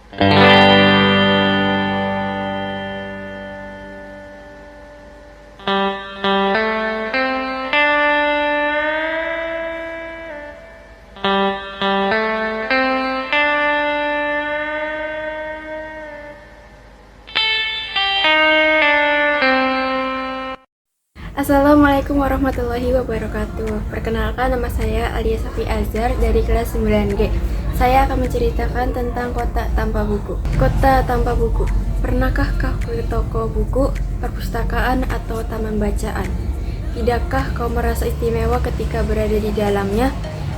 Assalamualaikum warahmatullahi wabarakatuh. Perkenalkan, nama saya Alia Safi Azhar dari kelas 9G. Saya akan menceritakan tentang kota tanpa buku. Kota tanpa buku. Pernahkah kau ke toko buku, perpustakaan, atau taman bacaan? Tidakkah kau merasa istimewa ketika berada di dalamnya?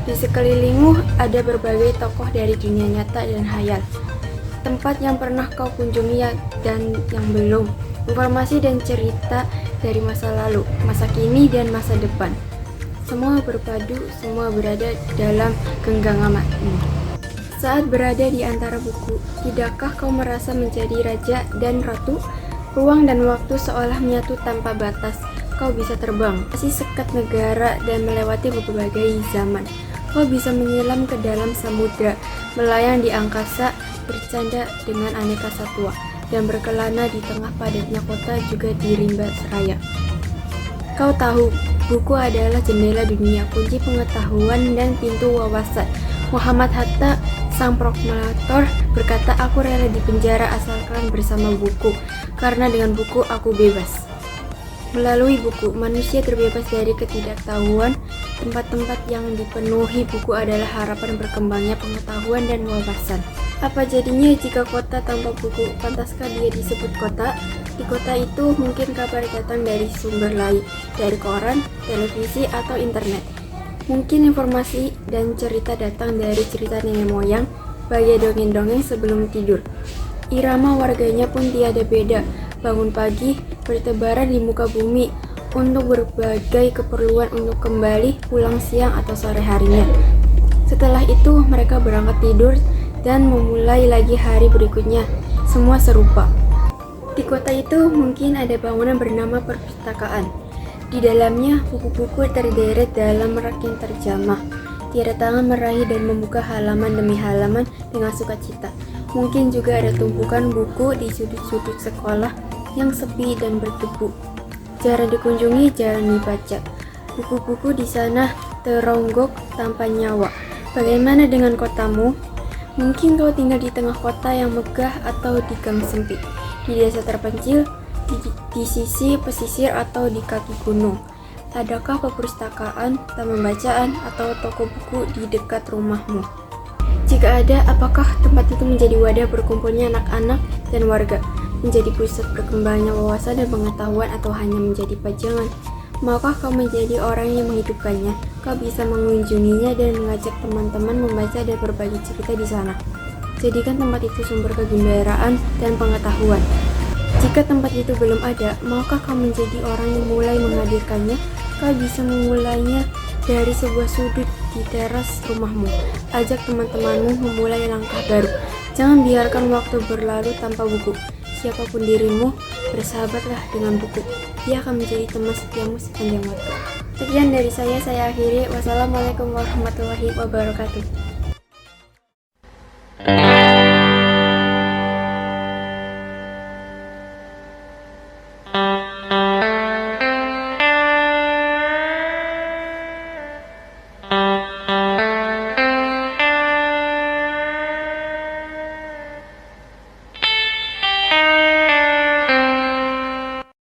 Di sekelilingmu ada berbagai tokoh dari dunia nyata dan khayal. Tempat yang pernah kau kunjungi dan yang belum. Informasi dan cerita dari masa lalu, masa kini, dan masa depan. Semua berpadu, semua berada dalam genggaman matamu. Saat berada di antara buku, tidakkah kau merasa menjadi raja dan ratu? Ruang dan waktu seolah menyatu tanpa batas. Kau bisa terbang, masih sekat negara dan melewati berbagai zaman. Kau bisa menyelam ke dalam samudra, melayang di angkasa, bercanda dengan aneka satwa, dan berkelana di tengah padatnya kota juga di rimba seraya. Kau tahu, buku adalah jendela dunia, kunci pengetahuan dan pintu wawasan. Muhammad Hatta, sang proklamator, berkata, "Aku rela dipenjara asalkan bersama buku, karena dengan buku aku bebas." Melalui buku, manusia terbebas dari ketidaktahuan. Tempat-tempat yang dipenuhi buku adalah harapan berkembangnya pengetahuan dan wawasan. Apa jadinya jika kota tanpa buku? Pantaskah dia disebut kota? Di kota itu mungkin kabar datang dari sumber lain, dari koran, televisi, atau internet. Mungkin informasi dan cerita datang dari cerita nenek moyang, bagai dongeng-dongeng sebelum tidur. Irama warganya pun tiada beda, bangun pagi, bertebaran di muka bumi, untuk berbagai keperluan untuk kembali pulang siang atau sore harinya. Setelah itu mereka berangkat tidur dan memulai lagi hari berikutnya. Semua serupa. Di kota itu mungkin ada bangunan bernama perpustakaan. Di dalamnya buku-buku terderet dalam rak yang terjamah. Tiada tangan meraih dan membuka halaman demi halaman dengan sukacita. Mungkin juga ada tumpukan buku di sudut-sudut sekolah yang sepi dan berdebu. Jarang dikunjungi, jarang dibaca. Buku-buku di sana teronggok tanpa nyawa. Bagaimana dengan kotamu? Mungkin kau tinggal di tengah kota yang megah atau di gang sempit, di desa terpencil, di sisi pesisir atau di kaki gunung. Adakah perpustakaan, taman bacaan, atau toko buku di dekat rumahmu? Jika ada, apakah tempat itu menjadi wadah berkumpulnya anak-anak dan warga? Menjadi pusat berkembangnya wawasan dan pengetahuan, atau hanya menjadi pajangan? Maukah kau menjadi orang yang menghidupkannya? Kau bisa mengunjunginya dan mengajak teman-teman membaca dan berbagi cerita di sana. Jadikan tempat itu sumber kegembiraan dan pengetahuan. Jika tempat itu belum ada, maukah kau menjadi orang yang mulai menghadirkannya? Kau bisa memulainya dari sebuah sudut di teras rumahmu. Ajak teman-temanmu memulai langkah baru. Jangan biarkan waktu berlalu tanpa buku. Siapapun dirimu, bersahabatlah dengan buku. Dia akan menjadi teman setiamu sepanjang waktu. Sekian dari saya akhiri. Wassalamualaikum warahmatullahi wabarakatuh.